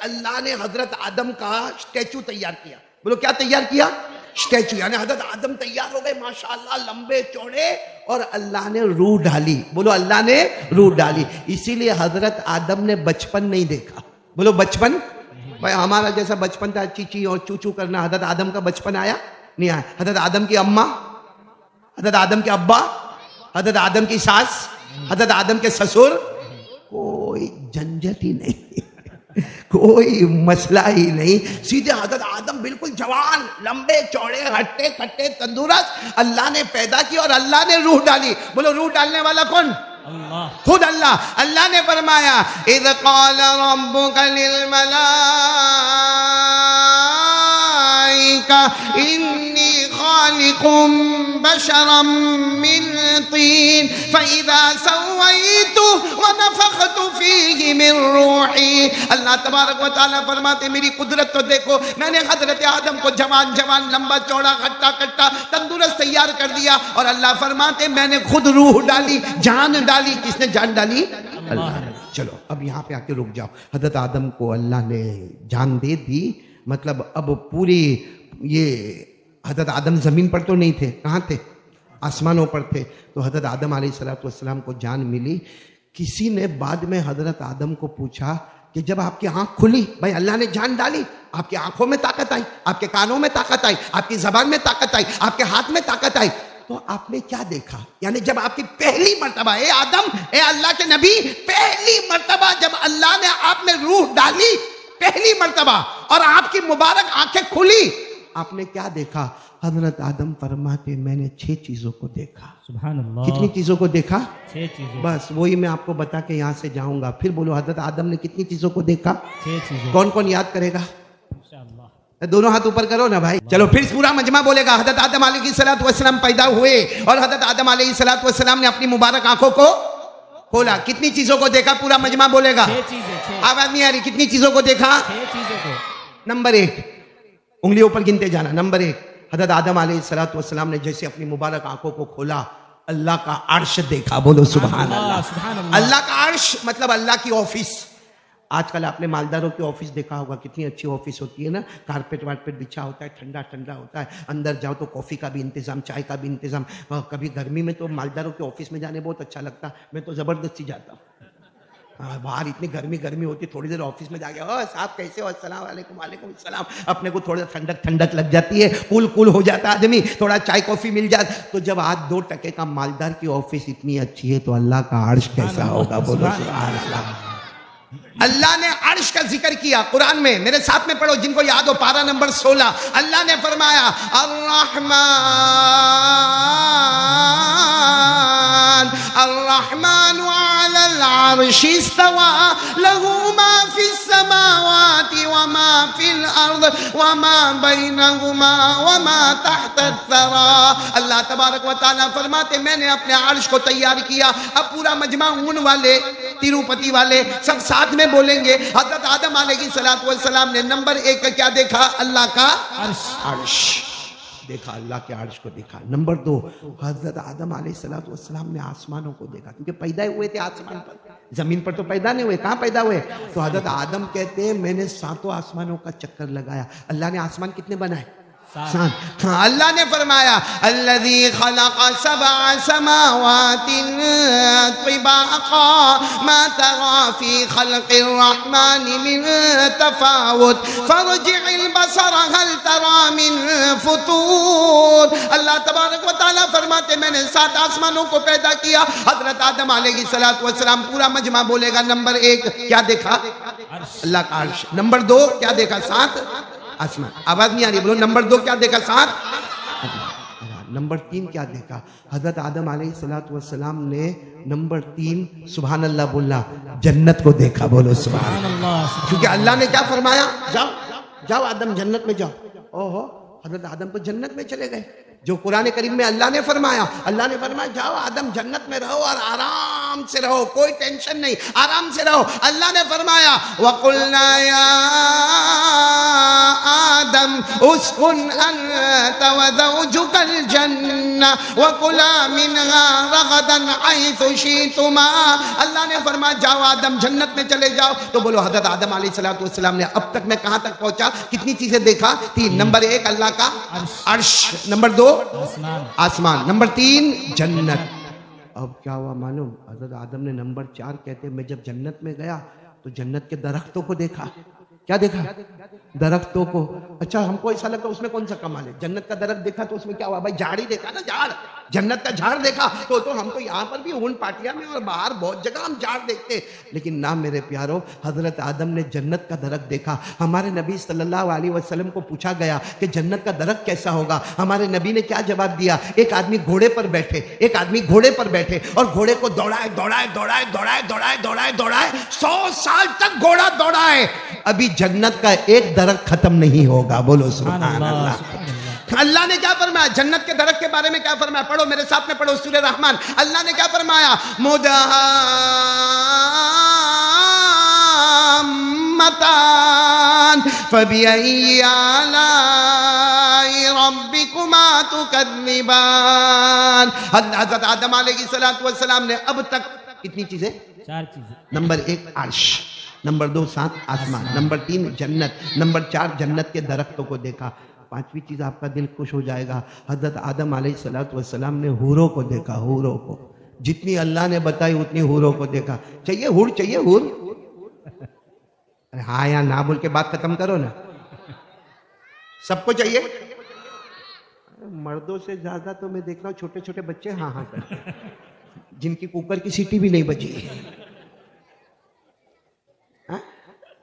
اللہ نے حضرت آدم کا اسٹیچو تیار کیا. بولو کیا تیار کیا؟ اسٹیچو. یعنی حضرت آدم تیار ہو گئے ماشاءاللہ لمبے چوڑے, اور اللہ نے روح ڈالی. بولو اللہ نے روح ڈالی. اسی لیے حضرت آدم نے بچپن نہیں دیکھا. بولو بچپن. بھائی ہمارا جیسا بچپن تھا چیچی اور چوچو کرنا, حضرت آدم کا بچپن آیا نہیں آیا. حضرت آدم کی اماں, حضرت آدم کے ابا, حضرت آدم کی ساس, حضرت آدم کے سسر, کوئی جھنجھٹ ہی نہیں, کوئی مسئلہ ہی نہیں. سیدھے حضرت آدم بالکل جوان, لمبے چوڑے, ہٹے کٹے, تندرست اللہ نے پیدا کی اور اللہ نے روح ڈالی. بولو روح ڈالنے والا کون؟ اللہ, خود اللہ. اللہ نے فرمایا اذ قال ربک للملائکہ انی خالق بشرا من طین فاذا سویتہ ونفخت فیہ من روحی. اللہ تبارک و تعالیٰ فرماتے میری قدرت تو دیکھو, میں نے حضرت آدم کو جوان جوان, لمبا چوڑا, ہٹا کٹا, تندرست تیار کر دیا, اور اللہ فرماتے میں نے خود روح ڈالی, جان ڈالی. کس نے جان ڈالی؟ اللہ نے. چلو اب یہاں پہ آ کے رک جاؤ. حضرت آدم کو اللہ نے جان دے دی, مطلب اب پوری یہ حضرت آدم زمین پر تو نہیں تھے, کہاں تھے؟ آسمانوں پر تھے. تو حضرت آدم علیہ السلام کو جان ملی. کسی نے بعد میں حضرت آدم کو پوچھا کہ جب آپ کی آنکھ کھلی, بھائی اللہ نے جان ڈالی, آپ کی آنکھوں میں طاقت آئی, آپ کے کانوں میں طاقت آئی, آپ کی زبان میں طاقت آئی, آپ کے ہاتھ میں طاقت آئی, تو آپ نے کیا دیکھا؟ یعنی جب آپ کی پہلی مرتبہ, اے آدم, اے اللہ کے نبی, پہلی مرتبہ جب اللہ نے آپ میں روح ڈالی, پہلی مرتبہ, اور آپ کی مبارک آنکھیں کھلی, آپ نے کیا دیکھا؟ حضرت آدم فرماتے میں نے 6 چیزوں کو دیکھا. سبحان اللہ. کتنی چیزوں کو دیکھا؟ 6 چیزیں. بس وہی میں آپ کو بتا کے یہاں سے جاؤں گا. پھر بولو حضرت آدم نے کتنی چیزوں کو دیکھا؟ 6 چیزیں. کون کون یاد کرے گا؟ انشاءاللہ دونوں ہاتھ اوپر کرو نا بھائی. چلو پھر پورا مجمع بولے گا. حضرت آدم علیہ السلام پیدا ہوئے, اور حضرت آدم علیہ السلام نے اپنی مبارک آنکھوں کو کھولا. کتنی چیزوں کو دیکھا؟ پورا مجمع بولے گا. 6 چیزیں. آواز نہیں آ رہی. کتنی چیزوں کو دیکھا؟ 6 چیزوں کو. نمبر 1, انگلیوں پر گنتے جانا. نمبر 1, حضرت آدم علیہ السلام نے جیسے اپنی مبارک آنکھوں کو کھولا, اللہ کا عرش دیکھا. بولو سبحان اللہ. اللہ کا عرش مطلب اللہ کی آفس. آج کل آپ نے مالداروں کی آفس دیکھا ہوگا, کتنی اچھی آفس ہوتی ہے نا, کارپیٹ وارپیٹ بچھا ہوتا ہے, ٹھنڈا ٹھنڈا ہوتا ہے, اندر جاؤ تو کافی کا بھی انتظام, چائے کا بھی انتظام. کبھی گرمی میں تو مالداروں کی آفس میں جانے بہت اچھا لگتا, میں تو زبردستی جاتا ہوں. باہر اتنی گرمی ہوتی, تھوڑی دیر آفس میں جا کے صاحب کیسے ہو, السلام علیکم. وعلیکم السلام. اپنے کو تھوڑا ٹھنڈک لگ جاتی ہے, کول ہو جاتا ہے آدمی, تھوڑا چائے کافی مل جاتا. تو جب آج 2 ٹکے کا مالدار کی آفس اتنی اچھی ہے تو اللہ کا عرش کیسا ہوگا؟ بولو سبحان اللہ. اللہ نے عرش کا ذکر کیا قرآن میں. میرے ساتھ میں پڑھو جن کو یاد ہو, پارہ نمبر 16. اللہ نے فرمایا الرحمن علی العرش استوى له ما في السماوات وما في الارض وما بينهما وما تحت الثرى. اللہ تبارک و تعالیٰ فرماتے میں نے اپنے عرش کو تیار کیا. اب پورا مجمع اون والے, تیروپتی والے سب ساتھ میں بولیں گے. حضرت آدم علیہ السلام نے نمبر 1 کیا دیکھا؟ اللہ کا عرش دیکھا, اللہ کے عرش کو دیکھا. نمبر 2, حضرت آدم علیہ السلام نے آسمانوں کو دیکھا, کیونکہ پیدا ہوئے تھے آسمان پر, زمین پر تو پیدا نہیں ہوئے. کہاں پیدا ہوئے؟ تو حضرت آدم کہتے ہیں میں نے 7 آسمانوں کا چکر لگایا. اللہ نے آسمان کتنے بنائے؟ 7. اللہ نے فرمایا الذی خلق 7 سماوات طباقا ما ترى في خلق الرحمن من تفاوت فارجع البصر هل ترى من فطور. اللہ تبارک و تعالیٰ فرماتے میں نے 7 آسمانوں کو پیدا کیا. حضرت آدم علیہ السلام, پورا مجمع بولے گا. نمبر 1 کیا دیکھا؟ اللہ کا عرش. نمبر 2 کیا دیکھا؟ 7 آسمان. آواز نہیں آ رہی, بولو. نمبر 2 کیا دیکھا؟ 7. نمبر 3 کیا دیکھا؟ حضرت آدم علیہ السلام نے نمبر 3 سبحان اللہ بولنا, جنت کو دیکھا. بولو سبحان اللہ. کیونکہ اللہ نے کیا فرمایا؟ جاؤ آدم جنت میں جاؤ. حضرت آدم تو جنت میں چلے گئے. جو قرآن کریم میں اللہ نے فرمایا جاؤ آدم جنت میں رہو اور آرام سے رہو, کوئی ٹینشن نہیں, آرام سے رہو. اللہ نے فرمایا وَقُلْنَا يَا آدَمُ آدم اسکن انت وزوجک الجنہ وکلا منها رغدا حیث شئتما. اللہ نے فرمایا جاؤ آدم جنت میں چلے جاؤ. تو بولو حضرت آدم علیہ السلام نے اب تک میں کہاں تک پہنچا؟ کتنی چیزیں دیکھا؟ 3. نمبر 1 اللہ کا عرش، نمبر 2 آسمان، نمبر 3 جنت. اب کیا ہوا معلوم؟ حضرت آدم نے نمبر 4 کہتے میں جب جنت میں گیا تو جنت کے درختوں کو دیکھا. کیا دیکھا؟ درختوں کو. اچھا ہم کو ایسا لگتا اس میں کون سا کمال ہے؟ جنت کا درخت دیکھا تو اس میں کیا ہوا بھائی؟ جھاڑ ہی دیکھا نا، جھاڑ. جنت کا جھاڑ دیکھا تو ہم تو یہاں پر بھی اون پاٹیا میں اور باہر بہت جگہ ہم جھاڑ دیکھتے، لیکن نہ میرے پیارو، حضرت آدم نے جنت کا درخت دیکھا. ہمارے نبی صلی اللہ علیہ وسلم کو پوچھا گیا کہ جنت کا درخت کیسا ہوگا؟ ہمارے نبی نے کیا جواب دیا؟ ایک آدمی گھوڑے پر بیٹھے، ایک آدمی گھوڑے پر بیٹھے اور گھوڑے کو دوڑائے دوڑائے دوڑائے دوڑائے دوڑائے دوڑائے دوڑائے 100 سال تک گھوڑا دوڑائے، ابھی جنت کا ایک درخت ختم نہیں ہوگا. بولو سبحان اللہ. اللہ نے کیا فرمایا؟ جنت کے درخت کے بارے میں کیا فرمایا؟ پڑھو میرے ساتھ میں، پڑھو سورہ رحمان. اللہ نے کیا فرمایا؟ مدہامتان فبأي آلاء ربكما تكذبان. حضرت آدم علیہ السلام نے اب تک کتنی چیزیں؟ 4 چیزیں. نمبر 1 عرش، نمبر 2 7 آسمان، نمبر 3 جنت، نمبر 4 جنت کے درختوں کو دیکھا. 5ویں چیز آپ کا دل خوش ہو جائے گا، حضرت آدم علیہ السلام نے حوروں کو دیکھا. حوروں کو جتنی اللہ نے بتائی اتنی حوروں کو دیکھا. چاہیے حور؟ چاہیے حور؟ ہاں یا نہ بول کے بات ختم کرو نا. سب کو چاہیے؟ مردوں سے زیادہ تو میں دیکھ رہا ہوں چھوٹے چھوٹے بچے ہاں ہاں کرتے ہیں، جن کی کوکر کی سیٹی بھی نہیں بجی.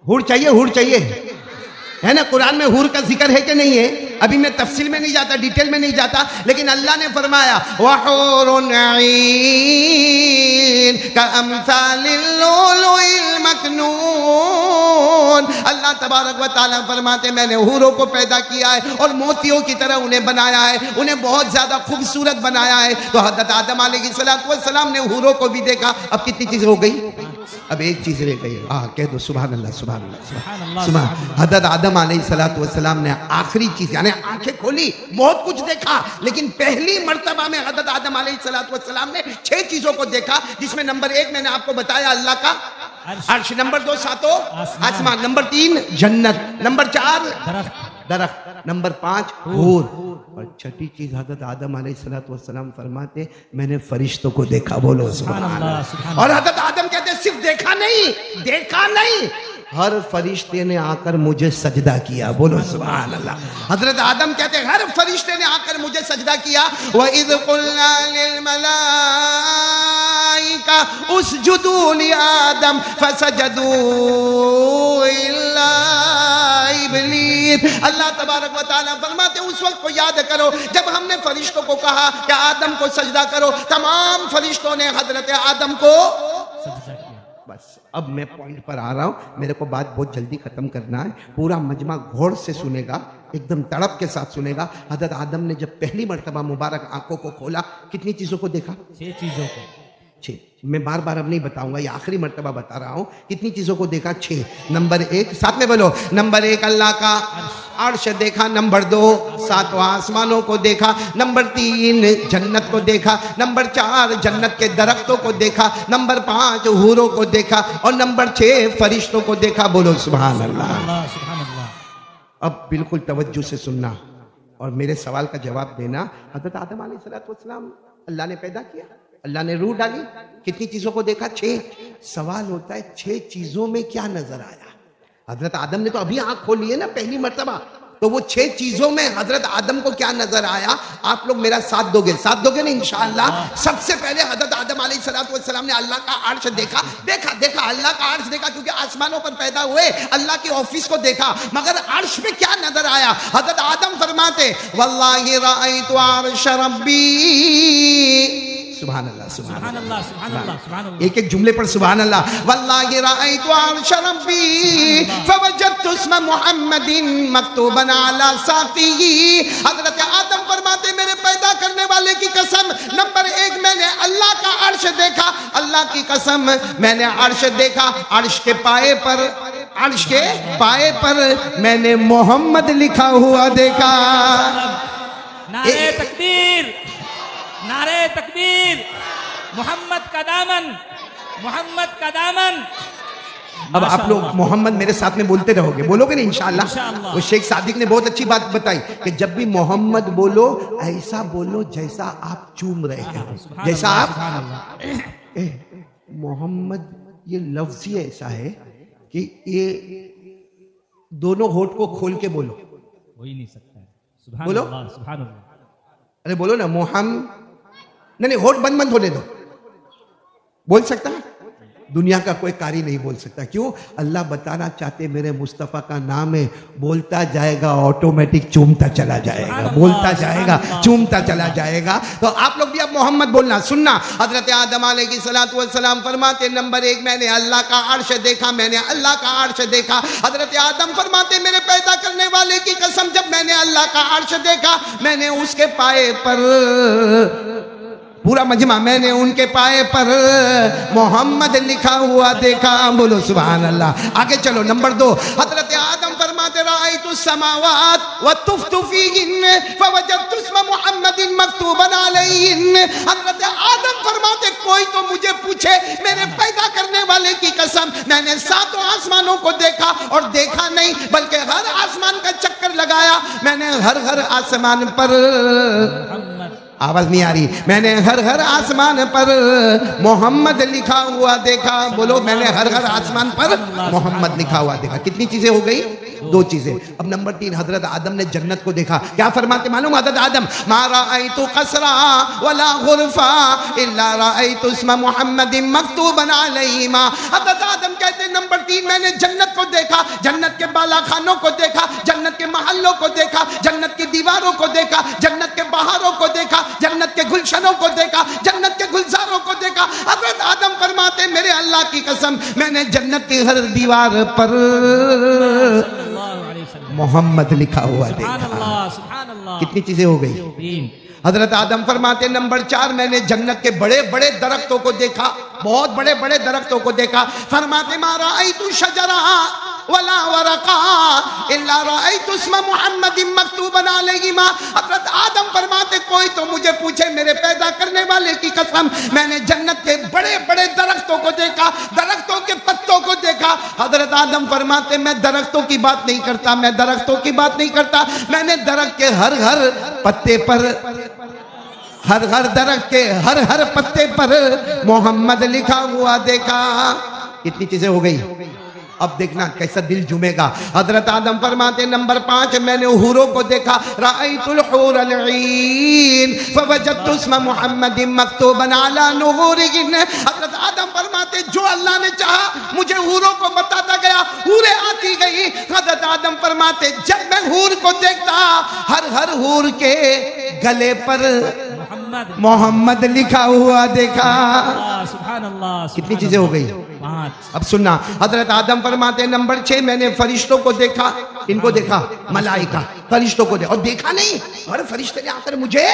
حور چاہیے؟ حور چاہیے ہے نا؟ قرآن میں حور کا ذکر ہے کہ نہیں ہے؟ ابھی میں تفصیل میں نہیں جاتا، ڈیٹیل میں نہیں جاتا، لیکن اللہ نے فرمایا وَحُورٌ عِينٌ كَأَمْثَالِ اللُّؤْلُؤِ الْمَكْنُونِ. اللہ تبارک و تعالیٰ فرماتے میں نے حوروں کو پیدا کیا ہے اور موتیوں کی طرح انہیں بنایا ہے، انہیں بہت زیادہ خوبصورت بنایا ہے. تو حضرت آدم علیہ السلام نے حوروں کو بھی دیکھا. اب کتنی چیزیں ہو گئی؟ اب ایک چیز رہ گئی. کہہ دو سبحان اللہ سبحان اللہ سبحان. حضرت آدم علیہ السلام نے آخری چیز یعنی آنکھیں کھولی، بہت کچھ دیکھا، لیکن پہلی مرتبہ میں حضرت آدم علیہ السلام نے 6 چیزوں کو دیکھا، جس میں نمبر 1 میں نے آپ کو بتایا اللہ کا عرش، نمبر 2 7 آسمان، نمبر 3 جنت، نمبر 4 درخت، نمبر 5 حور، اور 6ٹھی چیز حضرت آدم علیہ السلام فرماتے میں نے فرشتوں کو دیکھا. بولو سبحان اللہ. اور حضرت آدم کہتے صرف دیکھا نہیں، ہر فرشتے نے آ کر مجھے سجدہ کیا. بولو سبحان اللہ. حضرت آدم کہتے ہیں ہر فرشتے نے آ کر مجھے سجدہ کیا. وَإِذْ قُلْنَا لِلْمَلَائِكَةِ اسْجُدُوا لِآدَمَ فَسَجَدُوا إِلَّا إِبْلِيسَ. اللہ تبارک و تعالیٰ فرماتے اس وقت کو یاد کرو جب ہم نے فرشتوں کو کہا کہ آدم کو سجدہ کرو، تمام فرشتوں نے حضرت آدم کو سجدہ کیا. بس اب میں پوائنٹ پر آ رہا ہوں، میرے کو بات بہت جلدی ختم کرنا ہے. پورا مجمع غور سے سنے گا، ایک دم تڑپ کے ساتھ سنے گا. حضرت آدم نے جب پہلی مرتبہ مبارک آنکھوں کو کھولا کتنی چیزوں کو دیکھا؟ 6 چیزوں کو. 6. میں بار بار اب نہیں بتاؤں گا، یہ آخری مرتبہ بتا رہا ہوں. کتنی چیزوں کو دیکھا؟ 6. نمبر 1 ساتھ میں بولو، نمبر 1 اللہ کا عرش دیکھا، نمبر 2 7 آسمانوں کو دیکھا، نمبر 3 جنت کو دیکھا، نمبر 4 جنت کے درختوں کو دیکھا، نمبر 5 حوروں کو دیکھا، اور نمبر 6 فرشتوں کو دیکھا. بولو سبحان اللہ. اب بالکل توجہ سے سننا اور میرے سوال کا جواب دینا. حضرت آدم علیہ السلام اللہ نے پیدا کیا، اللہ نے روح ڈالی، کتنی چیزوں کو دیکھا؟ 6. سوال ہوتا ہے 6 چیزوں میں کیا نظر آیا؟ حضرت آدم نے تو ابھی آنکھ کھولی ہے نا پہلی مرتبہ، تو وہ 6 چیزوں میں حضرت آدم کو کیا نظر آیا؟ آپ لوگ میرا ساتھ دو گے نا انشاءاللہ. سب سے پہلے حضرت آدم علیہ السلام نے اللہ کا عرش دیکھا اللہ کا عرش دیکھا، کیونکہ آسمانوں پر پیدا ہوئے، اللہ کی آفس کو دیکھا، مگر عرش میں کیا نظر آیا؟ حضرت آدم فرماتے واللہ رأیت عرش ربی. سبحان اللہ سبحان اللہ سبحان اللہ. ایک جملے پر سبحان اللہ. واللہ رأیت عرش ربی فوجدت اسم محمد مکتوبا علی ساقیہ. حضرت آدم فرماتے میرے پیدا کرنے والے کی قسم، نمبر 1 میں نے اللہ کا عرش دیکھا، اللہ کی قسم میں نے عرش دیکھا، عرش کے پائے پر عرش کے پائے پر میں نے محمد لکھا ہوا دیکھا. نعرہ تکبیر، نعرہ تکبیر، محمد کا دامن، محمد کا دامن. اب آپ لوگ محمد میرے ساتھ میں بولتے رہو گے، بولو گے نا انشاءاللہ. وہ شیخ صادق نے بہت اچھی بات بتائی کہ جب بھی محمد بولو ایسا بولو جیسا آپ چوم رہے ہیں، جیسا آپ. محمد یہ لفظ ہی ایسا ہے کہ یہ دونوں ہونٹ کو کھول کے بولو. ہو ہی نہیں سکتا ہے. سبحان بولو. اللہ، سبحان اللہ. ارے بولو نا محمد. نہیں ہونٹ بند ہونے دو. بول سکتا ہے؟ دنیا کا کوئی قاری نہیں بول سکتا. کیوں؟ اللہ بتانا چاہتے میرے مصطفیٰ کا نام ہے، بولتا جائے گا آٹومیٹک چومتا چلا جائے گا، بولتا جائے گا چومتا چلا جائے گا. تو آپ لوگ بھی اب محمد بولنا. سننا، حضرت آدم علیہ السلام فرماتے نمبر 1 میں نے اللہ کا عرش دیکھا، میں نے اللہ کا عرش دیکھا. حضرت آدم فرماتے میرے پیدا کرنے والے کی قسم جب میں نے اللہ کا عرش دیکھا میں نے اس کے پائے پر، پورا مجمع، میں نے ان کے پائے پر محمد لکھا ہوا دیکھا. بولو سبحان اللہ. آگے چلو. نمبر 2 حضرت آدم فرماتے رأیت السماوات وطفت فیہن فوجدت اسم محمد مکتوبا علیہن. حضرت آدم فرماتے کوئی تو مجھے پوچھے میرے پیدا کرنے والے کی قسم میں نے 7 آسمانوں کو دیکھا، اور دیکھا نہیں بلکہ ہر آسمان کا چکر لگایا. میں نے ہر آسمان پر، آواز نہیں آ رہی، میں نے ہر آسمان پر محمد لکھا ہوا دیکھا. بولو میں نے ہر آسمان پر محمد لکھا ہوا دیکھا. کتنی چیزیں ہو گئی؟ 2 چیزیں. اب نمبر 3 حضرت آدم نے جنت کو دیکھا. کیا فرماتے معلوم حضرت آدم؟ ما رأیت قصرا ولا غرفا الا رأیت اسم محمد مکتوبا علیہما. حضرت آدم کہتے نمبر 3 میں نے جنت کو دیکھا، جنت کے بالا خانوں کو دیکھا، جنت کے محلوں کو دیکھا، جنت کی دیواروں کو دیکھا، جنت کے بہاروں کو دیکھا، جنت کے گلشنوں کو دیکھا، جنت کے گلزاروں کو دیکھا. حضرت آدم فرماتے میرے اللہ کی قسم میں نے جنت کی ہر دیوار پر محمد لکھا ہوا دیکھا. کتنی چیزیں ہو گئی؟ حضرت آدم فرماتے نمبر 4 میں نے جنت کے بڑے بڑے درختوں کو دیکھا، بہت بڑے بڑے درختوں کو دیکھا. فرماتے ما رأیت شجرا ولا ورقا الا رأیت اسم محمد مکتوبا علیہما. حضرت آدم فرماتے کوئی تو مجھے پوچھے میرے پیدا کرنے والے کی قسم میں نے جنت کے بڑے بڑے درختوں کو دیکھا، درختوں کے پتوں کو دیکھا. حضرت آدم فرماتے میں درختوں کی بات نہیں کرتا، میں درختوں کی بات نہیں کرتا، میں نے درخت کے ہر پتے پر، ہر درخت کے ہر پتے پر محمد لکھا ہوا دیکھا. کتنی چیزیں ہو گئی؟ اب دیکھنا کیسا دل جمے گا. حضرت آدم فرماتے نمبر 5 میں نے حوروں کو دیکھا. رأیت الحور العین فوجدت اسم محمد مکتوبا علی نہورہن. حضرت آدم فرماتے جو اللہ نے چاہا مجھے حوروں کو بتاتا گیا، حوریں آتی گئی. حضرت آدم فرماتے جب میں حور کو دیکھتا ہر حور کے گلے پر محمد لکھا ہوا دیکھا. سبحان اللہ. کتنی چیزیں ہو گئی؟ اب سننا. حضرت آدم فرماتے نمبر 6 میں نے فرشتوں کو دیکھا. ان کو دیکھا؟ ملائکہ. فرشتوں کو دیکھا، اور دیکھا نہیں ہر فرشتے نے آ کر مجھے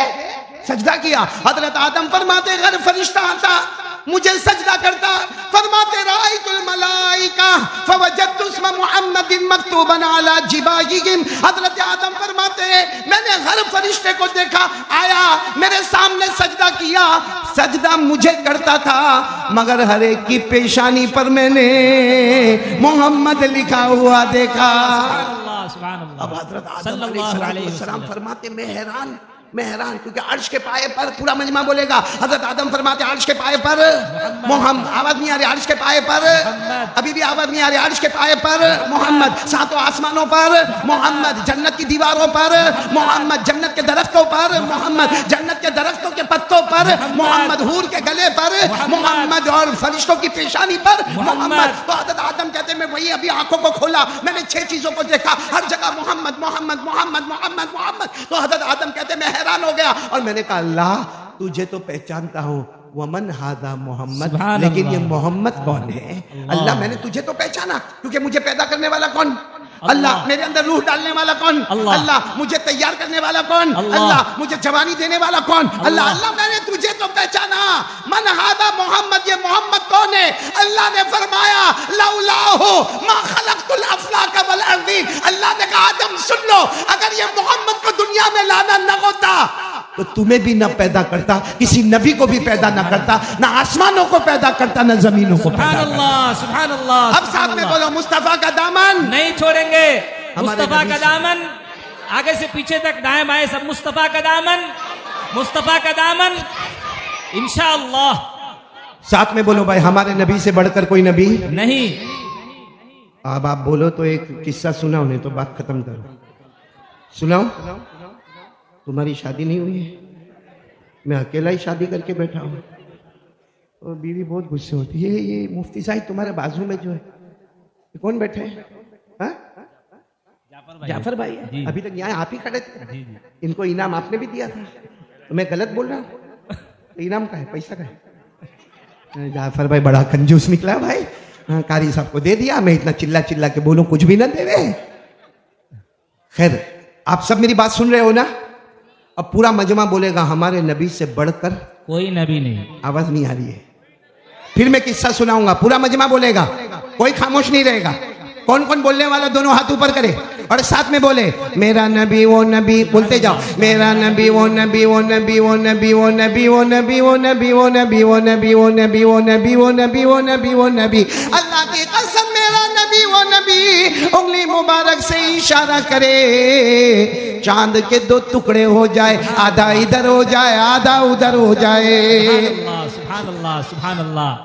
سجدہ کیا. حضرت آدم فرماتے ہر فرشتہ آتا مجھے سجدہ کرتا. فرماتے رأیت الملائکہ فوجدت اسم محمد مکتوبا علی جباہہم. حضرت آدم فرماتے میں نے ہر فرشتے کو دیکھا، آیا میرے سامنے سجدہ کیا. سجدہ مجھے کرتا تھا مگر ہر ایک کی پیشانی پر میں نے محمد لکھا ہوا دیکھا. اب حضرت آدم علیہ السلام فرماتے میں حیران کیونکہ عرش کے پائے پر، پورا مجمع بولے گا. حضرت آدم فرماتے عرش کے پائے پر محمد. آواز نہیں آ رہی؟ عرش کے پائے پر ابھی بھی آواز نہیں آ رہی؟ عرش کے پائے پر محمد، 7 آسمانوں پر محمد، جنت کی دیواروں پر محمد، جنت کے درختوں پر محمد، جنت کے درختوں کے پتوں پر محمد، حور کے گلے پر محمد، اور فرشتوں کی پیشانی پر محمد. تو حضرت آدم کہتے میں وہی ابھی آنکھوں کو کھولا، میں نے 6 چیزوں کو دیکھا، ہر جگہ محمد محمد محمد محمد محمد. تو حضرت آدم کہتے میں حیران ہو گیا اور میں نے کہا اللہ تجھے تو پہچانتا ہوں، ومن ہذا محمد، لیکن یہ محمد کون ہے؟ اللہ میں نے تجھے تو پہچانا کیونکہ مجھے پیدا کرنے والا کون؟ اللہ میرے اندر روح ڈالنے والا کون؟ اللہ مجھے تیار کرنے والا کون؟ اللہ مجھے جوانی دینے والا کون؟ اللہ اللہ میں نے تجھے تو پہچانا، من ھذا محمد، یہ محمد کون ہے؟ اللہ نے فرمایا لولاہ ما خلقت الافلاک والارضین، اللہ نے کہا آدم سن لو، اگر یہ محمد کو دنیا میں لانا نہ ہوتا تو تمہیں بھی نہ پیدا کرتا، کسی نبی کو بھی پیدا نہ کرتا، نہ آسمانوں کو پیدا کرتا، نہ زمینوں کو پیدا سبحان کرتا۔ اللہ سبحان اللہ۔ اب ساتھ میں بولو مصطفیٰ کا دامن نہیں چھوڑیں گے، مصطفیٰ نبی کا سے۔ دامن آگے سے پیچھے تک، دائیں بائیں سب مصطفیٰ کا دامن، مصطفیٰ کا دامن انشاءاللہ۔ ساتھ میں بولو بھائی ہمارے نبی سے بڑھ کر کوئی نبی نہیں۔ اب آپ بولو تو ایک قصہ سناؤ، نہیں تو بات ختم کرو۔ سناؤ؟ تمہاری شادی نہیں ہوئی ہے، میں اکیلا ہی شادی کر کے بیٹھا ہوں، اور بیوی بہت غصے ہوتی ہے، یہ مفتی صاحب تمہارے بازو میں جو ہے یہ کون بیٹھے ہیں؟ ہاں؟ جعفر بھائی جی۔ ابھی تک یہاں آپ ہی کھڑے تھے، جی جی۔ ان کو انعام آپ نے بھی دیا تھا، تو میں غلط بول رہا ہوں؟ انعام کا ہے، پیسہ کا ہے؟ جعفر بھائی بڑا کنجوس نکلا بھائی، ہاں قاری صاحب کو دے دیا، میں اتنا چلا چلا کے بولوں کچھ بھی نہ دے رہے۔ خیر آپ سب میری بات سن رہے ہو نا؟ اب پورا مجمع بولے گا ہمارے نبی سے بڑھ کر کوئی نبی نہیں۔ آواز نہیں آ رہی ہے، پھر میں قصہ سناؤں گا، پورا مجمع بولے گا، کوئی خاموش نہیں رہے گا۔ کون کون بولنے والا دونوں ہاتھ اوپر کرے اور ساتھ میں بولے میرا نبی وہ نبی، بولتے جاؤ میرا نبی وہ نبی وہ نبی وہ نبی وہ نبی وہ نبی وہ نبی وہ نبی وہ نبی وہ نبی وہ نبی وہ نبی وہ نبی وہ نبی۔ اللہ کی قسم میرا نبی وہ نبی، انگلی مبارک سے اشارہ کرے چاند کے دو ٹکڑے ہو جائے، آدھا ادھر ہو جائے آدھا ادھر ہو جائے۔ سبحان اللہ سبحان اللہ۔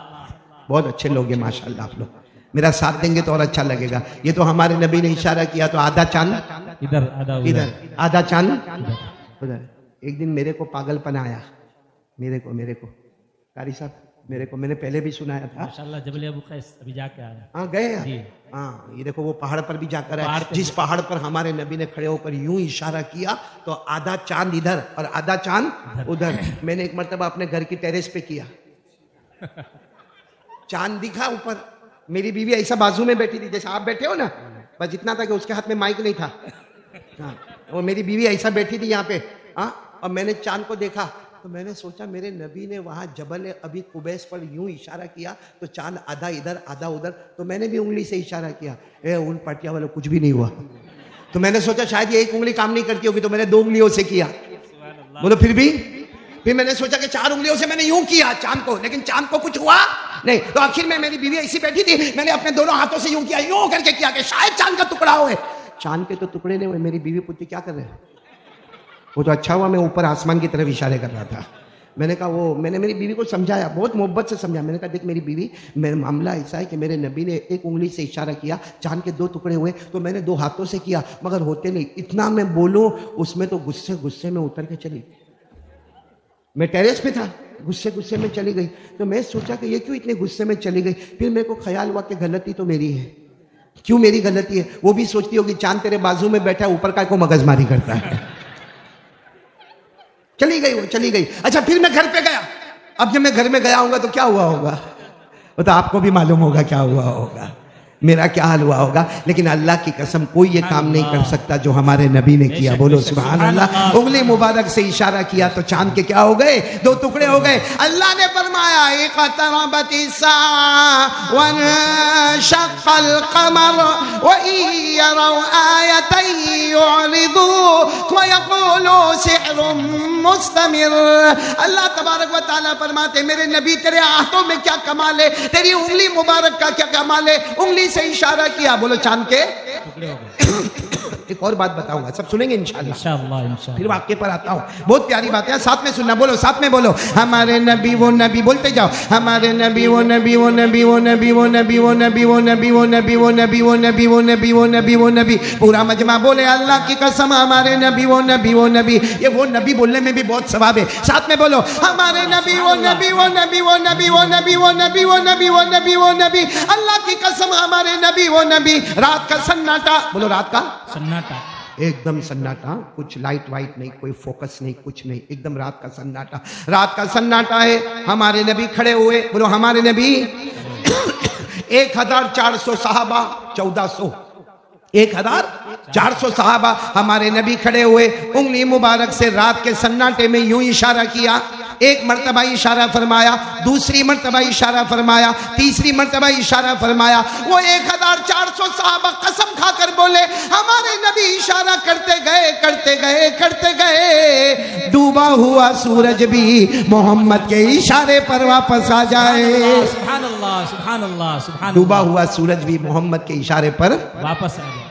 بہت اچھے لوگ ہیں ماشاءاللہ آپ لوگ، میرا ساتھ دیں گے تو اور اچھا لگے گا۔ یہ تو ہمارے نبی نے اشارہ کیا تو آدھا چاند ادھر آدھا ادھر، آدھا چاند ادھر۔ ایک دن میرے کو پاگل پن آیا، میرے کو قاری صاحب میرے کو، میں نے پہلے بھی سنایا تھا، ماشاءاللہ جبل ابو قیس ابھی جا کے آیا۔ ہاں گئے جی۔ ہاں یہ دیکھو وہ پہاڑ پر بھی جا کر پہاڑ ہے، پہ جس پہاڑ پر ہمارے نبی نے کھڑے ہو کر یوں اشارہ کیا تو آدھا چاند ادھر اور آدھا چاند ادھر۔ میں نے ایک مرتبہ اپنے گھر کی ٹیریس پہ کیا، چاند دکھا اوپر، میری بیوی ایسا بازو میں بیٹھی تھی جیسے آپ بیٹھے ہو نا، بس اتنا تھا کہ اس کے ہاتھ میں مائک نہیں تھا، ہاں اور میری بیوی ایسا بیٹھی تھی یہاں پہ، ہاں اور میں نے چاند کو دیکھا تو میں نے سوچا میرے نبی نے وہاں جبل ابی قبیس پر یوں اشارہ کیا تو چاند آدھا ادھر آدھا ادھر، تو میں نے بھی انگلی سے اشارہ کیا، اے ان پٹیا والوں کچھ بھی نہیں ہوا، تو میں نے سوچا شاید یہ ایک انگلی کام نہیں کرتی ہوگی تو میں نے 2 انگلیوں سے کیا، بولو پھر میں نے سوچا کہ 4 انگلیوں سے میں نے یوں کیا چاند کو، لیکن چاند کو کچھ ہوا نہیں، تو آخر میں میری بیوی ایسی بیٹھی تھی، میں نے اپنے دونوں ہاتھوں سے یوں کیا، یوں کر کے کیا کہ شاید چاند کا ٹکڑا ہوئے، چاند کے تو ٹکڑے نہیں ہوئے۔ میری بیوی پوچھتی کیا کر رہے ہیں؟ وہ تو اچھا ہوا میں اوپر آسمان کی طرف اشارے کر رہا تھا۔ میں نے کہا میں نے میری بیوی کو سمجھایا، بہت محبت سے سمجھا، میں نے کہا دیکھ میری بیوی، میرا معاملہ ایسا ہے کہ میرے نبی نے ایک انگلی سے اشارہ کیا، چاند کے 2 ٹکڑے ہوئے تو میں نے 2 ہاتھوں سے کیا مگر ہوتے نہیں، اتنا میں بولوں اس میں تو غصے میں اتر کے چلی، میں ٹیریس پہ تھا، غصے میں چلی گئی، تو میں سوچا کہ یہ کیوں اتنے غصے میں چلی گئی، پھر میرے کو خیال ہوا کہ غلطی تو میری ہے۔ کیوں میری غلطی ہے؟ وہ بھی سوچتی ہوگی چاند تیرے بازو میں بیٹھا ہے، اوپر کا کو مغز ماری کرتا ہے۔ چلی گئی۔ اچھا پھر میں گھر پہ گیا، اب جب میں گھر میں گیا ہوں گا تو کیا ہوا ہوگا وہ تو آپ کو بھی معلوم ہوگا کیا ہوا ہوگا، میرا کیا حال ہوا ہوگا، لیکن اللہ کی قسم کوئی یہ کام نہیں کر سکتا جو ہمارے نبی نے کیا۔ بولو سبحان اللہ۔ انگلی مبارک سے اشارہ کیا تو چاند کے کیا ہو گئے؟ 2 ٹکڑے ہو گئے۔ اللہ نے فرمایا اقتربت الساعة وانشق القمر وإن يروا آية يعرضوا ويقولوا سحر مستمر۔ اللہ تبارک و تعالیٰ فرماتے میرے نبی تیرے ہاتھوں میں کیا کمال ہے، تیری انگلی مبارک کا کیا کمال ہے، انگلی سے اشارہ کیا، بولو چاند کے ٹکڑے ہو گئے۔ ایک اور بات بتاؤں گا، سب سنیں گے انشاءاللہ، انشاءاللہ پھر واقعے پر آتا ہوں، بہت پیاری بات ہے، ساتھ میں سننا، بولو ساتھ میں بولو ہمارے نبی وہ نبی، بولتے جاؤ ہمارے نبی وہ نبی وہ نبی وہ نبی وہ نبی وہ نبی وہ نبی وہ نبی وہ نبی وہ نبی وہ نبی وہ نبی وہ نبی۔ پورا مجمع بولے اللہ کی قسم ہمارے نبی وہ نبی وہ نبی۔ یہ وہ نبی بولنے میں بھی بہت ثواب ہے، ساتھ میں بولو ہمارے نبی وہ نبی وہ نبی وہ نبی وہ نبی وہ نبی وہ نبی وہ نبی وہ نبی۔ اللہ کی قسم ہمارے نبی وہ نبی۔ رات کا سناٹا، بولو رات کا سناٹا، ایک دم سناٹا، کچھ لائٹ وائٹ نہیں، کوئی فوکس نہیں، کچھ نہیں، ایک دم رات کا سناٹا، رات کا سناٹا ہے۔ ہمارے نبی کھڑے ہوئے، بولو ہمارے نبی 1400 صحابہ 1400 1400 صحابہ ہمارے نبی کھڑے ہوئے، انگلی مبارک سے رات کے سناٹے میں یوں اشارہ کیا، ایک مرتبہ اشارہ فرمایا، دوسری مرتبہ اشارہ فرمایا، تیسری مرتبہ اشارہ فرمایا۔ وہ 1400 صحابہ قسم کھا کر بولے ہمارے نبی اشارہ کرتے گئے کرتے گئے کرتے گئے، ڈوبا ہوا سورج بھی محمد کے اشارے پر واپس آ جائے۔ سبحان اللہ سبحان اللہ سبحان اللہ، ڈوبا ہوا سورج بھی محمد کے اشارے پر واپس آ جائے۔